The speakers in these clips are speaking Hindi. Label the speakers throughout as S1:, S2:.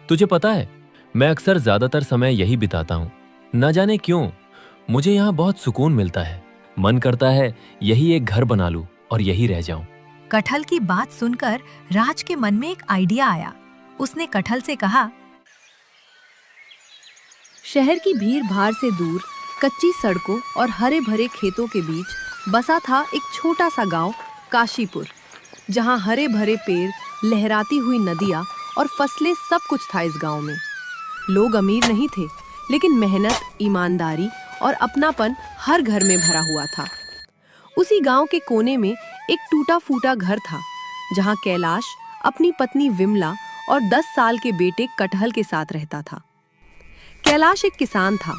S1: तुझे पता है, मैं अक्सर ज्यादातर समय यही बिताता हूँ। न जाने क्यों मुझे यहाँ बहुत सुकून मिलता है। मन करता है यही एक घर बना लूं और यही रह जाऊं।
S2: कटहल की बात सुनकर राज के मन में एक आइडिया आया। उसने कटहल से कहा,
S3: शहर की भीड़ भाड़ से दूर कच्ची सड़कों और हरे भरे खेतों के बीच बसा था एक छोटा सा गांव काशीपुर, जहां हरे भरे पेड़, लहराती हुई नदियां और फसलें सब कुछ था। इस गांव में लोग अमीर नहीं थे, लेकिन मेहनत, ईमानदारी और अपनापन हर घर में भरा हुआ था। उसी गांव के कोने में एक टूटा फूटा घर था, जहां कैलाश अपनी पत्नी विमला और 10 साल के बेटे कटहल के साथ रहता था। कैलाश एक किसान था।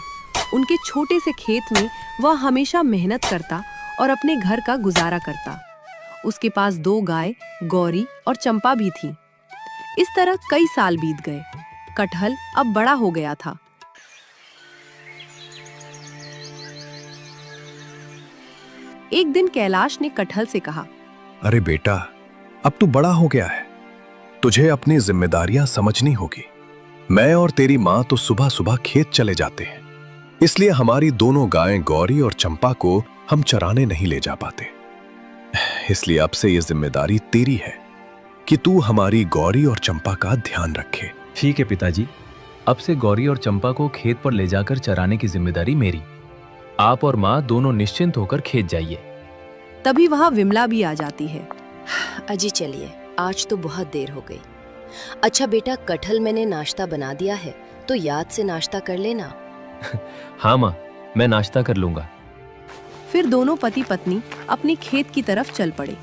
S3: उनके छोटे से खेत में वह हमेशा मेहनत करता और अपने घर का गुजारा करता। उसके पास 2 गाय, गौरी और चंपा भी थी। इस तरह कई साल बीत गए। कटहल अब बड़ा हो गया था। एक दिन कैलाश ने कटहल से कहा,
S4: अरे बेटा, अब तू बड़ा हो गया है, तुझे अपनी जिम्मेदारियां समझनी होगी। मैं और तेरी माँ तो सुबह सुबह खेत चले जाते हैं, इसलिए हमारी दोनों गायें गौरी और चंपा को हम चराने नहीं ले जा पाते। इसलिए अब से ये जिम्मेदारी तेरी है कि तू हमारी गौरी और चंपा का ध्यान रखे।
S1: ठीक है पिताजी, अब से गौरी और चंपा को खेत पर ले जाकर चराने की जिम्मेदारी मेरी। आप और माँ दोनों निश्चिंत होकर खेत जाइए।
S3: तभी वहां विमला भी आ जाती है।
S5: अजी चलिए, आज तो बहुत देर हो गई। अच्छा बेटा, कटहल मैंने नाश्ता बना दिया है, तो याद से नाश्ता कर लेना।
S1: हाँ माँ, मैं नाश्ता कर लूंगा।
S3: फिर दोनों पति पत्नी अपने खेत की तरफ चल पड़े।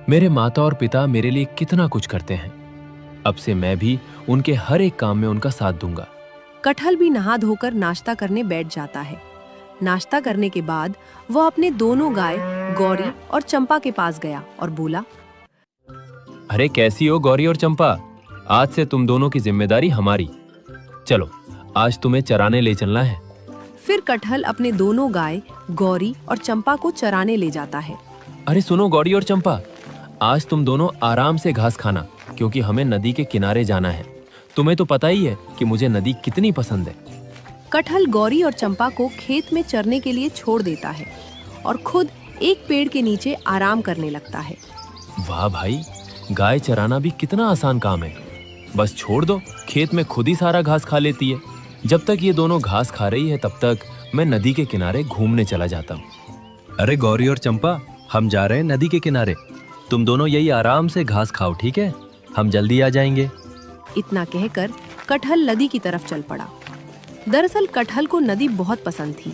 S1: मेरे माता और पिता मेरे लिए कितना कुछ करते हैं। अब से मैं भी उनके हर एक काम में उनका साथ दूंगा।
S3: कटहल भी नहा धोकर नाश्ता करने बैठ जाता है। नाश्ता करने के बाद वह अपने दोनों गाय गौरी और चंपा के पास गया और बोला,
S1: अरे कैसी हो गौरी और चंपा, आज से तुम दोनों की जिम्मेदारी हमारी। चलो, आज तुम्हें चराने ले चलना है।
S3: फिर कटहल अपने दोनों गाय गौरी और चंपा को चराने ले जाता है।
S1: अरे सुनो गौरी और चंपा, आज तुम दोनों आराम से घास खाना, क्योंकि हमें नदी के किनारे जाना है। तुम्हें तो पता ही है कि मुझे नदी कितनी पसंद है।
S3: कटहल गौरी और चंपा को खेत में चरने के लिए छोड़ देता है और खुद एक पेड़ के नीचे आराम करने लगता है।
S1: वाह भाई, गाय चराना भी कितना आसान काम है। बस छोड़ दो, खेत में खुद ही सारा घास खा लेती है। जब तक ये दोनों घास खा रही है, तब तक मैं नदी के किनारे घूमने चला जाता हूँ।
S6: अरे गौरी और चंपा, हम जा रहे हैं नदी के किनारे। तुम दोनों यही आराम से घास खाओ, ठीक है? हम जल्दी आ जाएंगे।
S3: इतना कहकर कटहल नदी की तरफ चल पड़ा। दरअसल कटहल को नदी बहुत पसंद थी।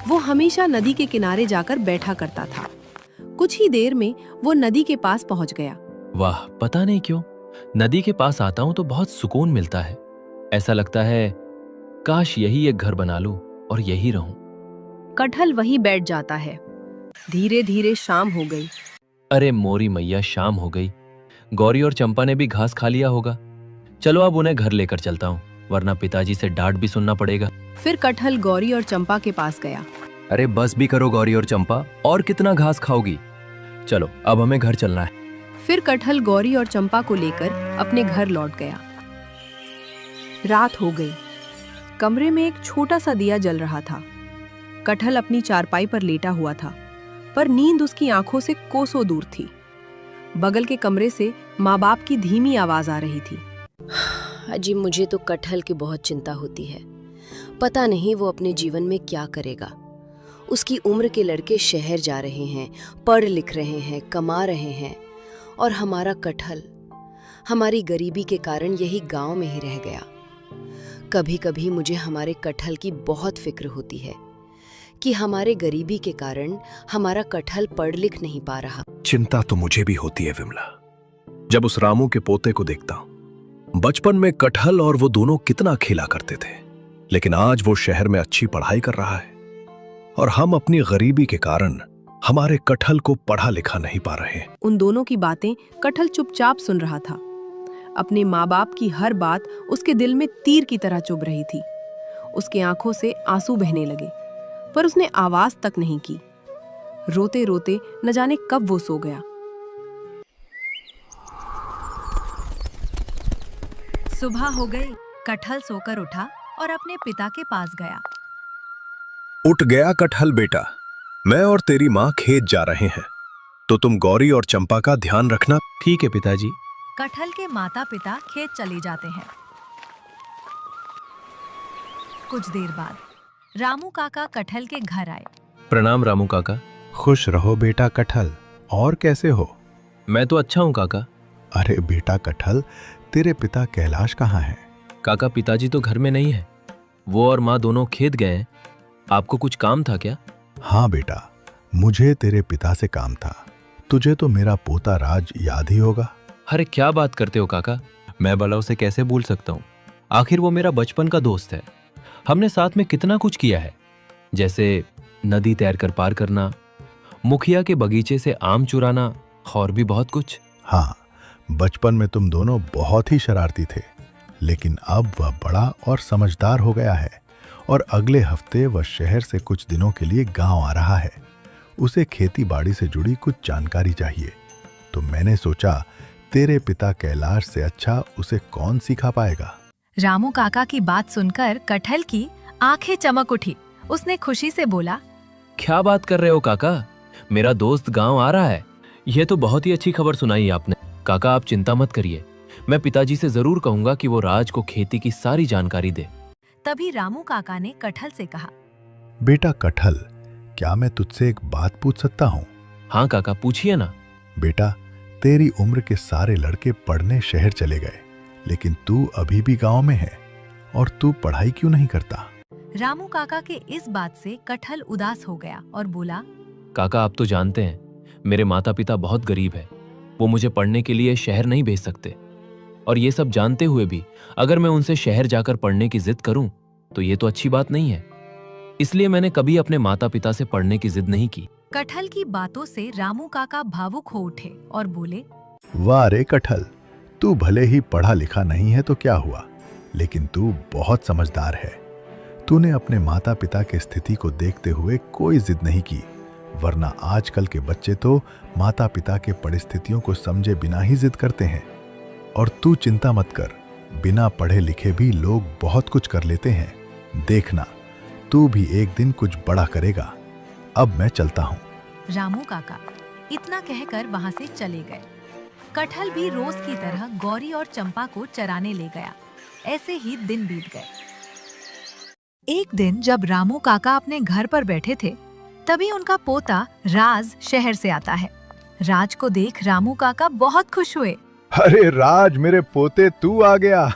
S3: वो हमेशा नदी के किनारे जाकर बैठा करता था। कुछ ही देर में वो नदी के पास पहुंच गया।
S1: वाह, पता नहीं क्यों नदी के पास आता हूँ तो बहुत सुकून मिलता है। ऐसा लगता है काश यही एक घर बना लूं और यही रहूं।
S3: कटहल वहीं बैठ जाता है। धीरे धीरे शाम हो गई।
S1: अरे मोरी मैया, शाम हो गई। गौरी और चंपा ने भी घास खा लिया होगा। चलो अब उन्हें घर लेकर चलता हूँ, वरना पिताजी से डांट भी सुनना पड़ेगा।
S3: फिर कटहल गौरी और चंपा के पास गया।
S6: अरे बस भी करो गौरी और चंपा, और कितना घास खाओगी? चलो अब हमें घर चलना है।
S3: फिर कटहल गौरी और चंपा को लेकर अपने घर लौट गया। रात हो गई। कमरे में एक छोटा सा दिया जल रहा था। कटहल अपनी चारपाई पर लेटा हुआ था, पर नींद उसकी आंखों से कोसों दूर थी। बगल के कमरे से माँ बाप की धीमी आवाज आ रही थी।
S5: अजी मुझे तो कटहल की बहुत चिंता होती है। पता नहीं वो अपने जीवन में क्या करेगा। उसकी उम्र के लड़के शहर जा रहे हैं, पढ़ लिख रहे हैं, कमा रहे हैं, और हमारा कटहल हमारी गरीबी के कारण यही गांव में ही रह गया। कभी कभी मुझे हमारे कटहल की बहुत फिक्र होती है कि हमारे गरीबी के कारण हमारा कटहल पढ़ लिख नहीं पा रहा।
S4: चिंता तो मुझे भी होती है विमला, जब उस रामू के पोते को देखता हूं। बचपन में कटहल और वो दोनों कितना खेला करते थे, लेकिन आज वो शहर में अच्छी पढ़ाई कर रहा है और हम अपनी गरीबी के कारण हमारे कटहल को पढ़ा लिखा नहीं पा रहे।
S3: उन दोनों की बातें कटहल चुपचाप सुन रहा था। अपने माँ बाप की हर बात उसके दिल में तीर की तरह चुभ रही थी। उसके आंखों से आंसू बहने लगे, पर उसने आवाज तक नहीं की। रोते रोते न जाने कब वो सो गया।
S2: सुबह हो गई। कटहल सोकर उठा और अपने पिता के पास गया।
S4: उठ गया कटहल बेटा, मैं और तेरी माँ खेत जा रहे हैं, तो तुम गौरी और चंपा का ध्यान रखना।
S6: ठीक है पिताजी।
S2: कटहल के माता पिता खेत चले जाते हैं। कुछ देर बाद रामू काका कटहल के घर आए।
S6: प्रणाम रामू काका।
S7: खुश रहो बेटा कटहल, और कैसे हो?
S6: मैं तो अच्छा हूँ काका।
S7: अरे बेटा कटहल, तेरे पिता कैलाश कहाँ हैं?
S6: काका पिताजी तो घर में नहीं है, वो और माँ दोनों खेत गए हैं। आपको कुछ काम था क्या?
S7: हाँ बेटा, मुझे तेरे पिता से काम था। तुझे तो मेरा पोता राज याद ही होगा।
S6: अरे क्या बात करते हो काका, मैं भला उसे कैसे भूल सकता हूँ। आखिर वो मेरा बचपन का दोस्त है। हमने साथ में कितना कुछ किया है, जैसे नदी तैरकर पार करना, मुखिया के बगीचे से आम चुराना और भी बहुत कुछ।
S7: हाँ, बचपन में तुम दोनों बहुत ही शरारती थे, लेकिन अब वह बड़ा और समझदार हो गया है और अगले हफ्ते वह शहर से कुछ दिनों के लिए गांव आ रहा है। उसे खेती बाड़ी से जुड़ी कुछ जानकारी चाहिए, तो मैंने सोचा तेरे पिता कैलाश से अच्छा उसे कौन सिखा पाएगा।
S2: रामू काका की बात सुनकर कटहल की आंखें चमक उठी। उसने खुशी से बोला,
S1: क्या बात कर रहे हो काका, मेरा दोस्त गांव आ रहा है। यह तो बहुत ही अच्छी खबर सुनाई आपने। काका आप चिंता मत करिए, मैं पिताजी से जरूर कहूंगा कि वो राज को खेती की सारी जानकारी दे।
S2: तभी रामू काका ने कटहल से कहा,
S7: बेटा कटहल, क्या मैं तुझसे एक बात पूछ सकता हूँ?
S1: हाँ काका पूछिए ना।
S7: बेटा, तेरी उम्र के सारे लड़के पढ़ने शहर चले गए, लेकिन तू अभी भी गांव में है, और तू पढ़ाई क्यों नहीं करता?
S2: रामू काका के इस बात से कटहल उदास हो गया और बोला,
S1: काका आप तो जानते हैं मेरे माता पिता बहुत गरीब है, वो मुझे पढ़ने के लिए शहर नहीं भेज सकते। और ये सब जानते हुए भी अगर मैं उनसे शहर जाकर पढ़ने की जिद करूं तो ये तो अच्छी बात नहीं है। इसलिए मैंने कभी अपने माता पिता से पढ़ने की जिद नहीं की।
S2: कटहल की बातों से रामू काका भावुक हो उठे और बोले,
S7: वाह रे कटहल, तू भले ही पढ़ा लिखा नहीं है तो क्या हुआ, लेकिन तू बहुत समझदार है। तूने अपने माता पिता की स्थिति को देखते हुए कोई जिद नहीं की, वरना आजकल के बच्चे तो माता पिता के परिस्थितियों को समझे बिना ही जिद करते हैं। और तू चिंता मत कर, बिना पढ़े लिखे भी लोग बहुत कुछ कर लेते हैं। देखना, तू भी एक दिन कुछ बड़ा करेगा। अब मैं चलता हूँ।
S2: रामू काका इतना कहकर वहां से चले गए। कटहल भी रोज की तरह गौरी और चंपा को चराने ले गया। ऐसे ही दिन बीत गए। एक दिन जब रामू काका अपने घर पर बैठे थे, तभी उनका पोता राज शहर से आता है। राज को देख रामू काका बहुत खुश हुए।
S7: अरे राज, मेरे पोते, तू आ गया।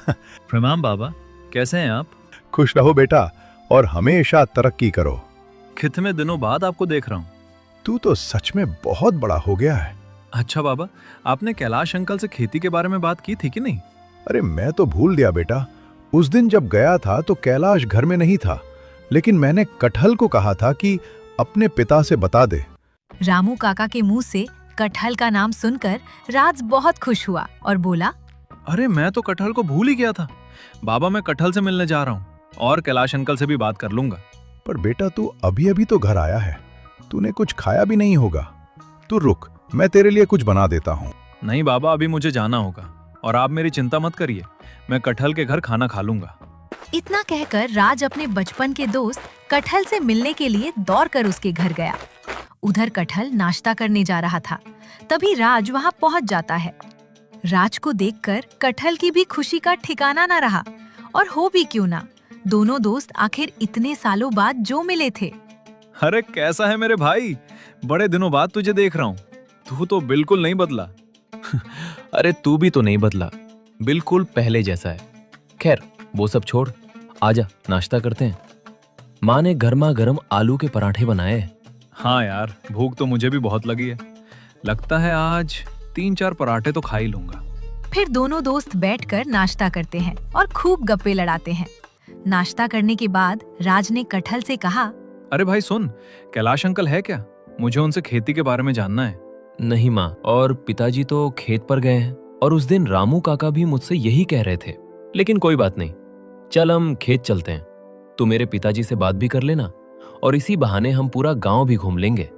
S6: प्रणाम बाबा, कैसे हैं आप?
S7: खुश रहो बेटा, और हमेशा तरक्की करो।
S6: कितने दिनों बाद आपको देख रहा हूँ।
S7: तू तो सच में बहुत बड़ा हो गया है।
S6: अच्छा बाबा, आपने कैलाश अंकल से खेती के बारे में बात की थी कि नहीं?
S7: अरे मैं तो भूल गया बेटा। उस दिन जब गया था तो कैलाश घर में नहीं था, लेकिन मैंने कटहल को कहा था कि अपने पिता से बता दे।
S2: रामू काका के मुंह से कटहल का नाम सुनकर राज बहुत खुश हुआ और बोला,
S6: अरे मैं तो कटहल को भूल ही गया था। बाबा मैं कटहल से मिलने जा रहा हूँ और कैलाश अंकल से भी बात कर लूंगा।
S7: पर बेटा, तू अभी अभी तो घर आया है, तूने कुछ खाया भी नहीं होगा। तू रुक, मैं तेरे लिए कुछ बना देता हूँ।
S6: नहीं बाबा, अभी मुझे जाना होगा और आप मेरी चिंता मत करिए, मैं कटहल के घर खाना खा लूंगा।
S2: इतना कहकर राज अपने बचपन के दोस्त कटहल से मिलने के लिए दौड़कर उसके घर गया। उधर कटहल नाश्ता करने जा रहा था, तभी राज वहां पहुंच जाता है। राज को देखकर कटहल की भी खुशी का ठिकाना न रहा, और हो भी क्यों ना, दोनों दोस्त आखिर इतने सालों बाद जो मिले थे।
S6: अरे कैसा है मेरे भाई, बड़े दिनों बाद तुझे देख रहा हूँ। तू तो बिल्कुल नहीं बदला।
S1: अरे तू भी तो नहीं बदला, बिल्कुल पहले जैसा है। खैर वो सब छोड़, आजा नाश्ता करते हैं। माँ ने गर्मा गर्म आलू के पराठे बनाए हैं।
S6: हाँ यार, भूख तो मुझे भी बहुत लगी है। लगता है आज 3-4 पराठे तो खा ही लूंगा।
S2: फिर दोनों दोस्त बैठकर नाश्ता करते हैं और खूब गप्पे लड़ाते हैं। नाश्ता करने के बाद राज ने कटहल से कहा,
S6: अरे भाई सुन, कैलाश अंकल है क्या? मुझे उनसे खेती के बारे में जानना है।
S1: नहीं माँ और पिताजी तो खेत पर गए हैं, और उस दिन रामू काका भी मुझसे यही कह रहे थे। लेकिन कोई बात नहीं, चल हम खेत चलते हैं। तू मेरे पिताजी से बात भी कर लेना, और इसी बहाने हम पूरा गांव भी घूम लेंगे।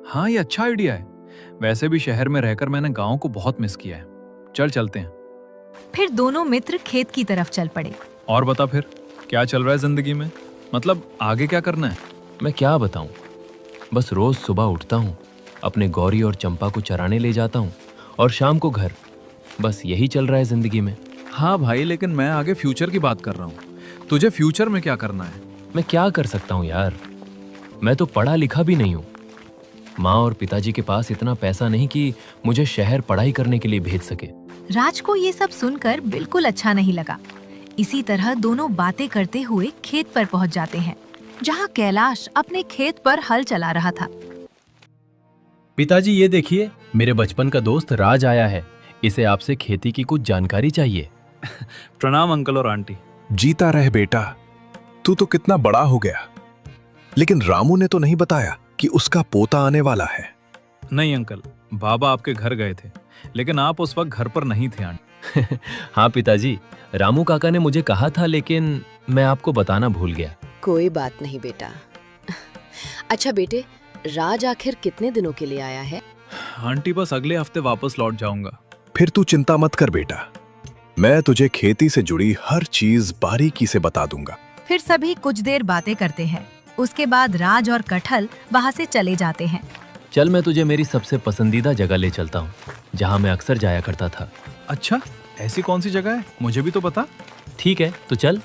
S6: हाँ ये अच्छा आइडिया है। वैसे भी शहर में रहकर मैंने गांव को बहुत मिस किया है। चल चलते हैं।
S2: फिर दोनों मित्र खेत की तरफ चल पड़े।
S8: और बता फिर, क्या चल रहा है जिंदगी में? मतलब आगे क्या करना है?
S1: मैं क्या बताऊं, बस रोज सुबह उठता हूं, अपने गौरी और चंपा को चराने ले जाता हूं और शाम को घर। बस यही चल रहा है जिंदगी में।
S8: हाँ भाई, लेकिन मैं आगे फ्यूचर की बात कर रहा हूँ। तुझे फ्यूचर में क्या करना है?
S1: मैं क्या कर सकता हूँ यार, मैं तो पढ़ा लिखा भी नहीं हूँ। माँ और पिताजी के पास इतना पैसा नहीं कि मुझे शहर पढ़ाई करने के लिए भेज सके।
S2: राज को ये सब सुनकर बिल्कुल अच्छा नहीं लगा। इसी तरह दोनों बातें करते हुए खेत पर पहुंच जाते हैं, जहां कैलाश अपने खेत पर हल चला रहा था।
S6: पिताजी ये देखिए, मेरे बचपन का दोस्त राज आया है। इसे आपसे खेती की कुछ जानकारी चाहिए।
S8: प्रणाम अंकल और आंटी।
S4: जीता रहे बेटा, तू तो कितना बड़ा हो गया। लेकिन रामू ने तो नहीं बताया कि उसका पोता आने वाला है।
S8: नहीं अंकल, बाबा आपके घर गए थे, लेकिन आप उस वक्त घर पर नहीं थे आंटी।
S1: हाँ पिताजी, रामू काका ने मुझे कहा था, लेकिन मैं आपको बताना भूल गया।
S5: कोई बात नहीं बेटा। अच्छा बेटे, राज आखिर कितने दिनों के लिए आया है?
S8: आंटी बस अगले हफ्ते वापस लौट जाऊंगा।
S4: फिर तू चिंता मत कर बेटा, मैं तुझे खेती से जुड़ी हर चीज बारीकी से बता दूंगा।
S2: फिर सभी कुछ देर बातें करते हैं। उसके बाद राज और कटहल वहाँ से चले जाते हैं।
S1: चल मैं तुझे मेरी सबसे पसंदीदा जगह ले चलता हूँ, जहाँ मैं अक्सर जाया करता था।
S8: अच्छा, ऐसी कौन सी जगह है, मुझे भी तो बता।
S1: ठीक है, तो चल।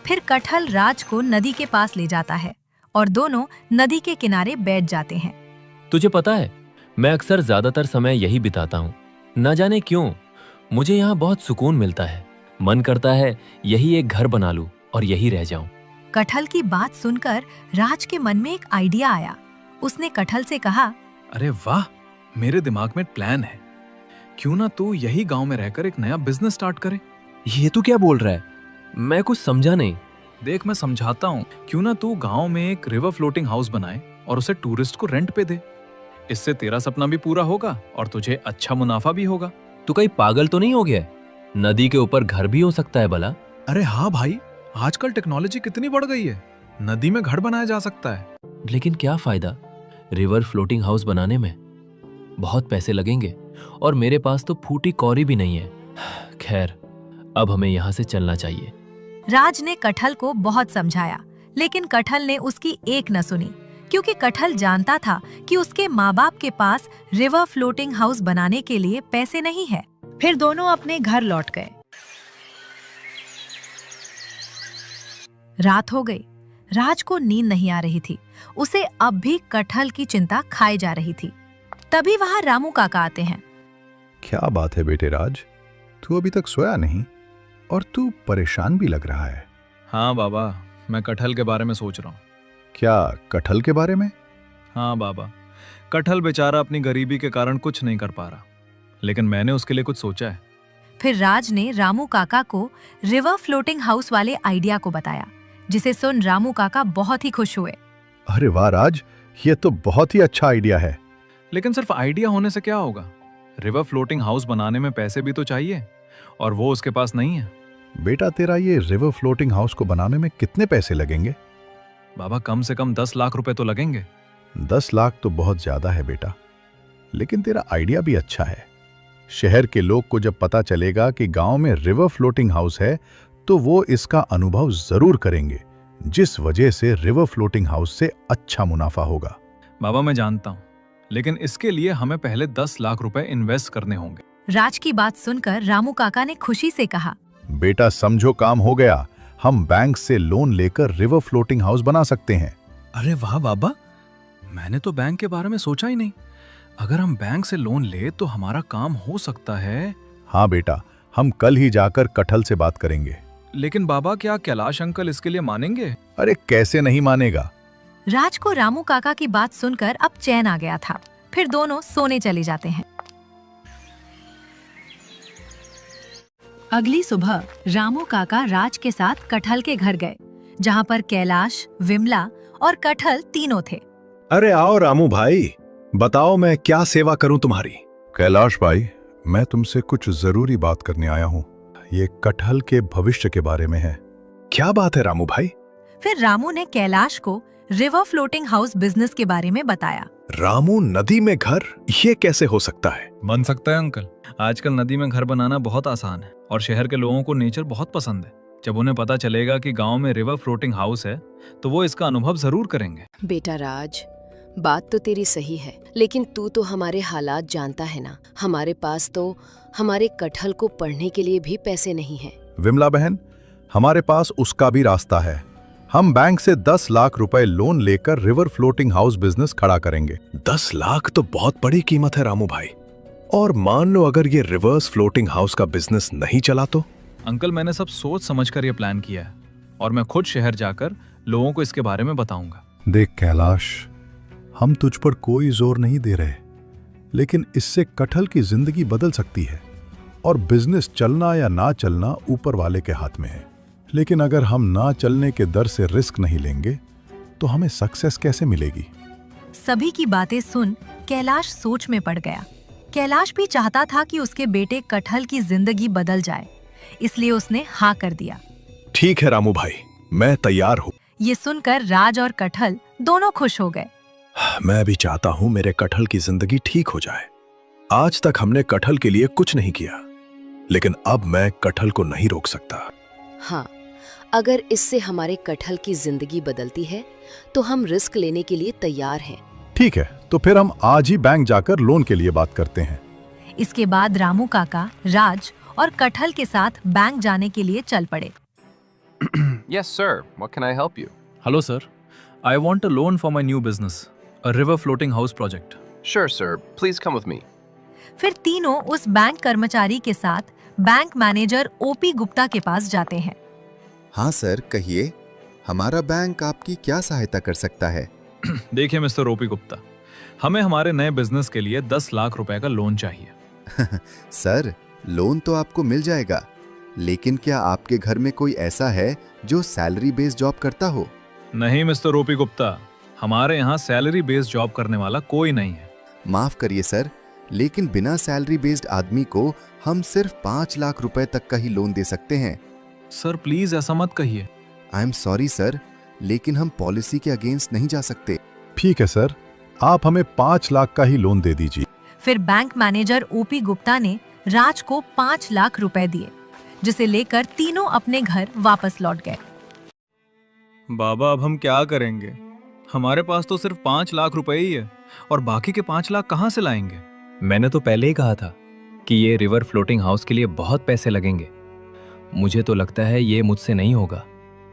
S2: फिर कटहल राज को नदी के पास ले जाता है और दोनों नदी के किनारे बैठ जाते हैं।
S1: तुझे पता है, मैं अक्सर ज्यादातर समय यही बिताता हूँ। न जाने क्यों मुझे यहाँ बहुत सुकून मिलता है। मन करता है यही एक घर बना लूं और यही रह जाऊं।
S2: कटहल की बात सुनकर राज के मन में एक आइडिया आया। उसने कटहल से कहा,
S8: अरे वाह, मेरे दिमाग में प्लान है। क्यों ना तू यही गांव में रहकर एक नया बिजनेस स्टार्ट करे।
S6: ये तू क्या बोल रहा है? मैं कुछ समझा नहीं।
S8: देख, मैं समझाता हूँ। क्यों ना तू गांव में एक रिवर फ्लोटिंग हाउस बनाए और उसे टूरिस्ट को रेंट पे दे। इससे तेरा सपना भी पूरा होगा और तुझे अच्छा मुनाफा भी होगा।
S1: तू कहीं पागल तो नहीं हो गया? नदी के ऊपर घर भी हो सकता है भला?
S8: अरे हाँ भाई, आजकल टेक्नोलॉजी कितनी बढ़ गई है, नदी में घर बनाया जा सकता है।
S1: लेकिन क्या फायदा रिवर फ्लोटिंग हाउस बनाने में? बहुत पैसे लगेंगे और मेरे पास तो फूटी कौड़ी भी नहीं है। खैर, अब हमें यहाँ से चलना चाहिए।
S2: राज ने कटहल को बहुत समझाया, लेकिन कटहल ने उसकी एक न सुनी, क्योंकि कटहल जानता था कि उसके माँ बाप के पास रिवर फ्लोटिंग हाउस बनाने के लिए पैसे नहीं है। फिर दोनों अपने घर लौट गए। रात हो गई। राज को नींद नहीं आ रही थी। उसे अब भी कटहल की चिंता खाए जा रही थी। तभी वहाँ रामू काका आते हैं।
S7: क्या बात है बेटे राज, तू अभी तक सोया नहीं और तू परेशान भी लग रहा है।
S8: हाँ बाबा, मैं कटहल के बारे में सोच रहा हूँ।
S7: क्या कटहल के बारे में?
S8: हाँ बाबा, कटहल बेचारा अपनी गरीबी के कारण कुछ नहीं कर पा रहा, लेकिन मैंने उसके लिए कुछ सोचा है।
S2: फिर राज ने रामू काका को रिवर फ्लोटिंग हाउस वाले आइडिया को बताया, जिसे सुन रामू काका बहुत ही खुश हुए।
S7: अरे वाह राज, ये तो बहुत ही अच्छा आइडिया है।
S8: लेकिन सिर्फ आइडिया होने से क्या होगा? रिवर फ्लोटिंग हाउस बनाने में पैसे भी तो चाहिए, और वो उसके पास नहीं है।
S7: बेटा, तेरा ये रिवर फ्लोटिंग हाउस को बनाने में कितने पैसे लगेंगे?
S8: बाबा, कम से कम 10 लाख रुपए तो लगेंगे।
S7: 10 लाख तो बहुत ज्यादा है बेटा, लेकिन तेरा आइडिया भी अच्छा है। शहर के लोग को जब पता चलेगा कि गांव में रिवर फ्लोटिंग हाउस है, तो वो इसका अनुभव जरूर करेंगे, जिस वजह से रिवर फ्लोटिंग हाउस से अच्छा मुनाफा होगा।
S8: बाबा, मैं जानता हूँ, लेकिन इसके लिए हमें पहले 10 लाख रुपए इन्वेस्ट करने होंगे।
S2: राज की बात सुनकर रामू काका ने खुशी से कहा,
S7: बेटा समझो, काम हो गया। हम बैंक से लोन लेकर रिवर फ्लोटिंग हाउस बना सकते हैं।
S8: अरे वाह बाबा, मैंने तो बैंक के बारे में सोचा ही नहीं। अगर हम बैंक से लोन ले तो हमारा काम हो सकता है।
S7: हाँ बेटा, हम कल ही जाकर कटहल से बात करेंगे।
S8: लेकिन बाबा, क्या कैलाश अंकल इसके लिए मानेंगे?
S7: अरे कैसे नहीं मानेगा।
S2: राज को रामू काका की बात सुनकर अब चैन आ गया था। फिर दोनों सोने चले जाते हैं। अगली सुबह रामू काका राज के साथ कटहल के घर गए, जहाँ पर कैलाश, विमला और कटहल तीनों थे।
S4: अरे आओ रामू भाई, बताओ मैं क्या सेवा करूं तुम्हारी।
S7: कैलाश भाई, मैं तुमसे कुछ जरूरी बात करने आया हूँ। ये कटहल के भविष्य के बारे में है।
S4: क्या बात है रामू भाई?
S2: फिर रामू ने कैलाश को रिवर फ्लोटिंग हाउस बिजनेस के बारे में बताया।
S4: रामू, नदी में घर, ये कैसे हो सकता है?
S8: बन सकता है अंकल। आजकल नदी में घर बनाना बहुत आसान है और शहर के लोगों को नेचर बहुत पसंद है। जब उन्हें पता चलेगा कि गांव में रिवर फ्लोटिंग हाउस है तो वो इसका अनुभव जरूर करेंगे।
S5: बेटा राज, बात तो तेरी सही है, लेकिन तू तो हमारे हालात जानता है ना। हमारे पास तो हमारे कटहल को पढ़ने के लिए भी पैसे नहीं हैं।
S7: विमला बहन, हमारे पास उसका भी रास्ता है। हम बैंक से 10 लाख रुपए लोन लेकर रिवर फ्लोटिंग हाउस बिजनेस खड़ा करेंगे।
S4: 10 लाख तो बहुत बड़ी कीमत है रामू भाई। और मान लो अगर ये रिवर्स फ्लोटिंग हाउस का बिजनेस नहीं चला तो?
S8: अंकल, मैंने सब सोच समझकर ये प्लान किया है और मैं खुद शहर जाकर लोगों को इसके बारे में बताऊंगा।
S7: देख कैलाश, हम तुझ पर कोई जोर नहीं दे रहे, लेकिन इससे कटहल की जिंदगी बदल सकती है और बिजनेस चलना या ना चलना ऊपर वाले के हाथ में है। लेकिन अगर हम ना चलने के डर से रिस्क नहीं लेंगे तो हमें सक्सेस कैसे मिलेगी?
S2: सभी की बातें सुन कैलाश सोच में पड़ गया। कैलाश भी चाहता था कि उसके बेटे कटहल की जिंदगी बदल जाए, इसलिए उसने हाँ कर दिया।
S4: ठीक है रामू भाई, मैं तैयार हूँ।
S2: ये सुनकर राज और कटहल दोनों खुश हो गए।
S4: मैं भी चाहता हूँ मेरे कटहल की जिंदगी ठीक हो जाए। आज तक हमने कटहल के लिए कुछ नहीं किया, लेकिन अब मैं कटहल को नहीं रोक सकता।
S5: हाँ, अगर इससे हमारे कटहल की जिंदगी बदलती है तो हम रिस्क लेने के लिए तैयार हैं।
S7: ठीक है, तो फिर हम आज ही बैंक जाकर लोन के लिए बात करते हैं।
S2: इसके बाद रामू काका राज और कटहल के साथ बैंक जाने के लिए चल पड़े।
S1: Yes, sir. What can I help you?
S8: Hello sir, I want a loan for my new business, a river floating house project.
S1: Sure, sir. Please come with me.
S2: फिर तीनों उस बैंक कर्मचारी के साथ बैंक मैनेजर ओपी गुप्ता के पास जाते हैं।
S9: हाँ सर, कहिए, हमारा बैंक आपकी क्या सहायता कर सकता है?
S8: देखिए मिस्टर ओपी गुप्ता, हमें हमारे नए बिजनेस के लिए 10 लाख रुपए का लोन चाहिए।
S9: सर, लोन तो आपको मिल जाएगा, लेकिन क्या आपके घर में कोई ऐसा है जो सैलरी बेस्ड जॉब करता हो?
S8: नहीं मिस्टर ओपी गुप्ता, हमारे यहाँ सैलरी बेस्ड जॉब करने वाला कोई नहीं है।
S9: माफ करिए सर, लेकिन बिना सैलरी बेस्ड आदमी को हम सिर्फ 5 लाख रुपए तक का ही लोन दे सकते हैं।
S8: सर प्लीज ऐसा मत कहिए।
S9: आई एम सॉरी सर, लेकिन हम पॉलिसी के अगेंस्ट नहीं जा सकते।
S7: ठीक है सर, आप हमें 5 लाख का ही लोन दे दीजिए।
S2: फिर बैंक मैनेजर ओपी गुप्ता ने राज को 5 लाख रुपए दिए, जिसे लेकर तीनों अपने घर वापस लौट गए।
S8: बाबा, अब हम क्या करेंगे? हमारे पास तो सिर्फ 5 लाख रुपए ही है और बाकी के 5 लाख कहाँ से लाएंगे?
S6: मैंने तो पहले ही कहा था कि ये रिवर फ्लोटिंग हाउस के लिए बहुत पैसे लगेंगे। मुझे तो लगता है ये मुझसे नहीं होगा।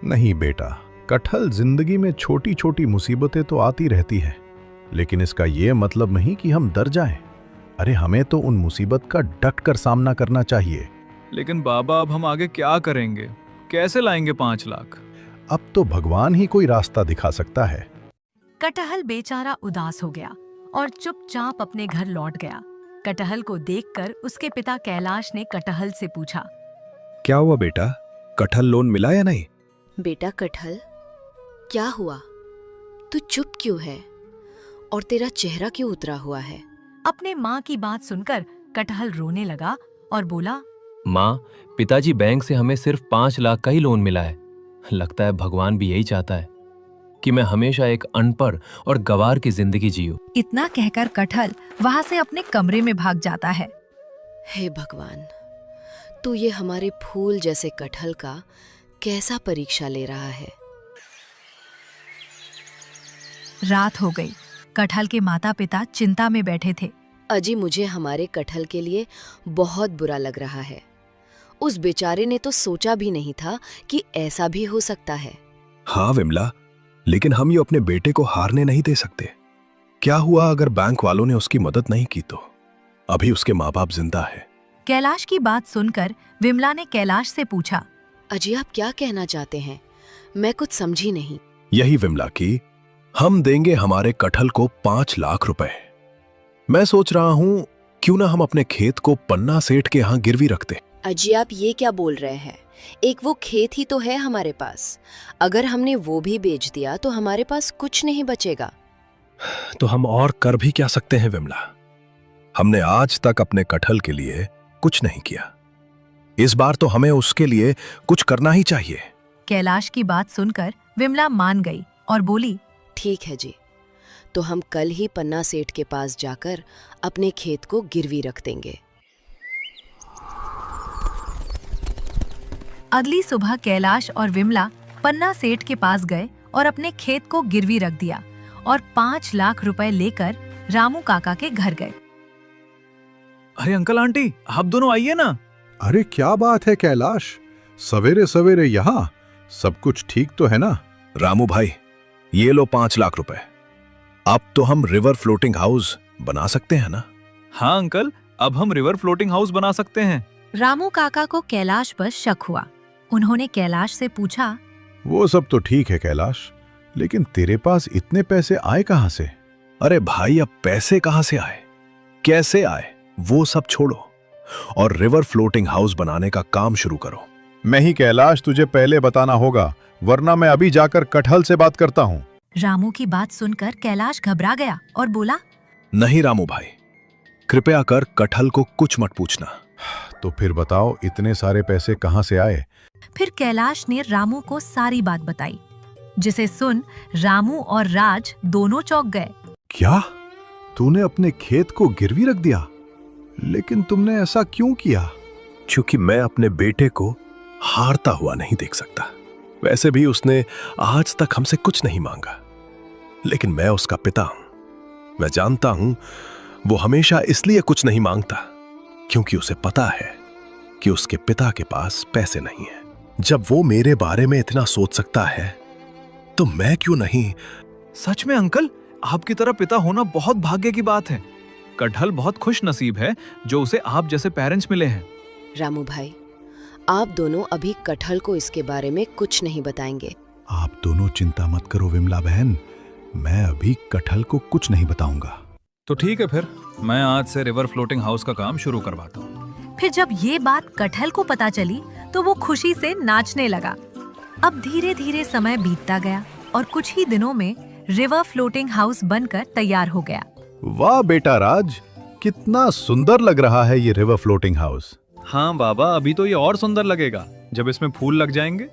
S7: नहीं बेटा, कटहल, जिंदगी में छोटी छोटी मुसीबतें तो आती रहती हैं, लेकिन इसका ये मतलब नहीं कि हम डर जाएं। अरे हमें तो उन मुसीबत का डट कर सामना करना चाहिए।
S8: लेकिन बाबा, अब हम आगे क्या करेंगे? कैसे लाएंगे 5 लाख?
S7: अब तो भगवान ही कोई रास्ता दिखा सकता है।
S2: कटहल बेचारा उदास हो गया और चुपचाप अपने घर लौट गया। कटहल को देखकर उसके पिता कैलाश ने कटहल से पूछा,
S4: क्या हुआ बेटा, कटहल लोन मिला या नहीं?
S5: बेटा कटहल, क्या हुआ? तू चुप क्यों है और तेरा चेहरा क्यों उतरा हुआ है?
S2: अपने माँ की बात सुनकर कटहल रोने लगा और बोला,
S6: माँ, पिताजी बैंक से हमें सिर्फ 5 लाख का ही लोन मिला है। लगता है भगवान भी यही चाहता है कि मैं हमेशा एक अनपढ़ और गवार की जिंदगी जीऊं।
S2: इतना कहकर कटहल वहाँ से अपने कमरे में भाग जाता है।
S5: हे भगवान, तू ये हमारे फूल जैसे कटहल का कैसा परीक्षा ले रहा है?
S2: रात हो गई। कटहल के माता पिता चिंता में बैठे थे।
S5: अजी, मुझे हमारे कटहल के लिए बहुत बुरा लग रहा है। उस बेचारे ने तो सोचा भी नहीं था कि ऐसा भी हो सकता है।
S4: हाँ विमला, लेकिन हम ये अपने बेटे को हारने नहीं दे सकते। क्या हुआ अगर बैंक वालों ने उसकी मदद नहीं की तो? अभी उसके माँ बाप जिंदा है।
S2: कैलाश की बात सुनकर विमला ने कैलाश से पूछा,
S5: अजी, आप क्या कहना चाहते हैं? मैं कुछ समझी नहीं।
S4: यही विमला की, हम देंगे हमारे कटहल को 5 लाख रुपए। मैं सोच रहा हूं क्यों ना हम अपने खेत को पन्ना सेठ के यहाँ गिरवी रखते।
S5: अजी, आप ये क्या बोल रहे हैं? एक वो खेत ही तो है हमारे पास। अगर हमने वो भी बेच दिया तो हमारे पास कुछ नहीं बचेगा।
S4: तो हम और कर भी क्या सकते हैं विमला? हमने आज तक अपने कटहल के लिए कुछ नहीं किया। इस बार तो हमें उसके लिए कुछ करना ही चाहिए।
S2: कैलाश की बात सुनकर विमला मान गई और बोली,
S5: ठीक है जी, तो हम कल ही पन्ना सेठ के पास जाकर अपने खेत को गिरवी रख देंगे।
S2: अगली सुबह कैलाश और विमला पन्ना सेठ के पास गए और अपने खेत को गिरवी रख दिया और 5 लाख रुपए लेकर रामू काका के घर गए।
S8: अरे अंकल आंटी, आप दोनों आइए ना।
S7: अरे क्या बात है कैलाश, सवेरे सवेरे यहाँ? सब कुछ ठीक तो है ना?
S4: रामू भाई, ये लो 5 लाख रुपए। अब तो हम रिवर फ्लोटिंग हाउस बना सकते हैं ना?
S8: हाँ अंकल, अब हम रिवर फ्लोटिंग हाउस बना सकते हैं।
S2: रामू काका को कैलाश पर शक हुआ। उन्होंने कैलाश से पूछा,
S7: वो सब तो ठीक है कैलाश, लेकिन तेरे पास इतने पैसे आए कहाँ से?
S4: अरे भाई, अब पैसे कहां से आए, कैसे आए, वो सब छोड़ो और रिवर फ्लोटिंग हाउस बनाने का काम शुरू करो।
S7: नहीं कैलाश, तुझे पहले बताना होगा, वरना मैं अभी जाकर कटहल से बात करता हूँ।
S2: रामू की बात सुनकर कैलाश घबरा गया और बोला,
S4: नहीं रामू भाई, कृपया कर कटहल को कुछ मत पूछना।
S7: तो फिर बताओ, इतने सारे पैसे कहाँ से आए?
S2: फिर कैलाश ने रामू को सारी बात बताई, जिसे सुन रामू और राज दोनों चौंक गए।
S7: क्या? तूने अपने खेत को गिरवी रख दिया? लेकिन तुमने ऐसा क्यों किया?
S4: क्योंकि मैं अपने बेटे को हारता हुआ नहीं देख सकता। वैसे भी उसने आज तक हमसे कुछ नहीं मांगा, लेकिन मैं उसका पिता हूं। मैं जानता हूं वो हमेशा इसलिए कुछ नहीं मांगता क्योंकि उसे पता है कि उसके पिता के पास पैसे नहीं है। जब वो मेरे बारे में इतना सोच सकता है तो मैं क्यों नहीं?
S8: सच में अंकल, आपकी तरह पिता होना बहुत भाग्य की बात है। कटहल बहुत खुश नसीब है जो उसे आप जैसे पेरेंट्स मिले हैं।
S5: रामू भाई, आप दोनों अभी कटहल को इसके बारे में कुछ नहीं बताएंगे।
S7: आप दोनों चिंता मत करो विमला बहन, मैं अभी कटहल को कुछ नहीं बताऊंगा।
S8: तो ठीक है, फिर मैं आज से रिवर फ्लोटिंग हाउस का काम शुरू करवाता हूँ।
S2: फिर जब ये बात कटहल को पता चली तो वो खुशी से नाचने लगा। अब धीरे धीरे समय बीतता गया और कुछ ही दिनों में रिवर फ्लोटिंग हाउस बनकर तैयार हो गया।
S7: वाह बेटा राज, कितना सुंदर लग रहा है ये रिवर फ्लोटिंग हाउस।
S8: हाँ बाबा, अभी तो ये और सुंदर लगेगा जब इसमें फूल लग जाएंगे।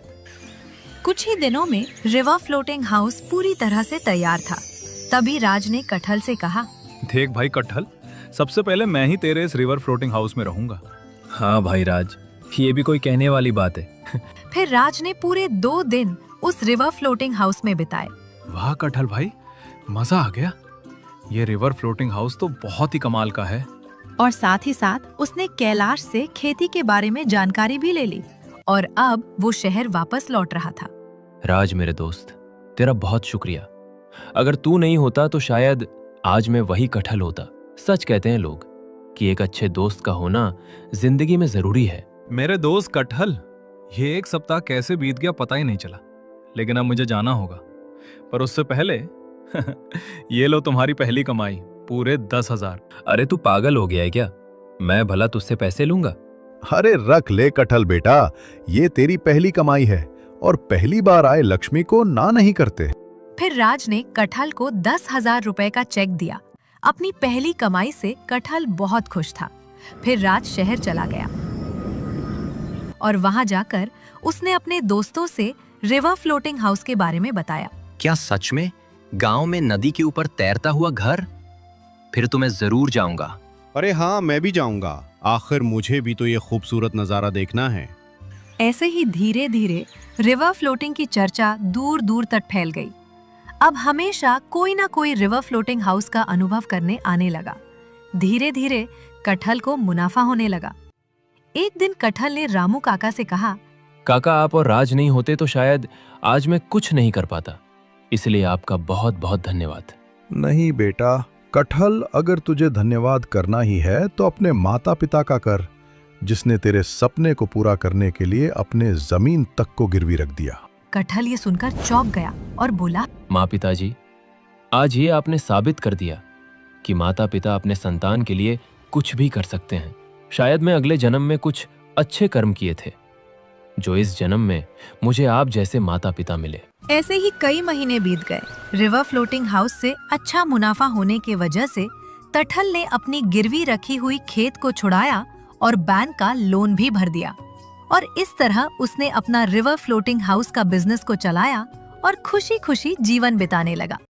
S2: कुछ ही दिनों में रिवर फ्लोटिंग हाउस पूरी तरह से तैयार था। तभी राज ने कटहल से कहा,
S8: देख भाई कटहल, सबसे पहले मैं ही तेरे इस रिवर फ्लोटिंग हाउस में रहूंगा।
S1: हाँ भाई राज, ये भी कोई कहने वाली बात है।
S2: फिर राज ने पूरे 2 दिन उस रिवर फ्लोटिंग हाउस में बिताए।
S8: वाह कटहल भाई, मजा आ गया। ये रिवर फ्लोटिंग हाउस तो बहुत ही कमाल का है।
S2: और साथ ही साथ उसने कैलाश से खेती के बारे में जानकारी भी ले ली और अब वो शहर वापस लौट रहा था।
S1: राज मेरे दोस्त, तेरा बहुत शुक्रिया। अगर तू नहीं होता तो शायद आज मैं वही कटहल होता। सच कहते हैं लोग कि एक अच्छे दोस्त का होना जिंदगी में जरूरी है।
S8: मेरे दोस्त कटहल, ये 1 सप्ताह कैसे बीत गया पता ही नहीं चला, लेकिन अब मुझे जाना होगा। पर उससे पहले ये लो तुम्हारी पहली कमाई, पूरे 10,000।
S1: अरे तू पागल हो गया है क्या? मैं भला तुझसे पैसे लूंगा?
S7: अरे रख ले कटहल बेटा, ये तेरी पहली कमाई है और पहली बार आए लक्ष्मी को ना नहीं करते।
S2: फिर राज ने कटहल को 10,000 रुपए का चेक दिया। अपनी पहली कमाई से कटहल बहुत खुश था। फिर राज शहर चला गया और वहां जाकर उसने अपने दोस्तों से रिवर फ्लोटिंग हाउस के बारे में बताया।
S6: क्या सच में गांव में नदी के ऊपर तैरता हुआ घर? फिर तो मैं जरूर जाऊंगा।
S10: अरे हाँ, मैं भी जाऊंगा। आखिर मुझे भी तो ये खूबसूरत नजारा देखना है।
S2: ऐसे ही धीरे धीरे रिवर फ्लोटिंग की चर्चा दूर दूर तक फैल गई। अब हमेशा कोई ना कोई रिवर फ्लोटिंग हाउस का अनुभव करने आने लगा। धीरे धीरे कटहल को मुनाफा होने लगा। एक दिन कटहल ने रामू काका से कहा,
S1: काका, आप और राज नहीं होते तो शायद आज मैं कुछ नहीं कर पाता, इसलिए आपका बहुत बहुत धन्यवाद।
S7: नहीं बेटा कटहल, अगर तुझे धन्यवाद करना ही है तो अपने माता पिता का कर, जिसने तेरे सपने को पूरा करने के लिए अपने जमीन तक को गिरवी रख दिया।
S2: कटहल ये सुनकर चौंक गया और बोला,
S1: माँ पिताजी, आज ये आपने साबित कर दिया कि माता पिता अपने संतान के लिए कुछ भी कर सकते हैं। शायद मैं अगले जन्म में कुछ अच्छे कर्म किए थे जो इस जन्म में मुझे आप जैसे माता पिता मिले।
S2: ऐसे ही कई महीने बीत गए। रिवर फ्लोटिंग हाउस से अच्छा मुनाफा होने के वजह से कटहल ने अपनी गिरवी रखी हुई खेत को छुड़ाया और बैंक का लोन भी भर दिया और इस तरह उसने अपना रिवर फ्लोटिंग हाउस का बिजनेस को चलाया और खुशी खुशी जीवन बिताने लगा।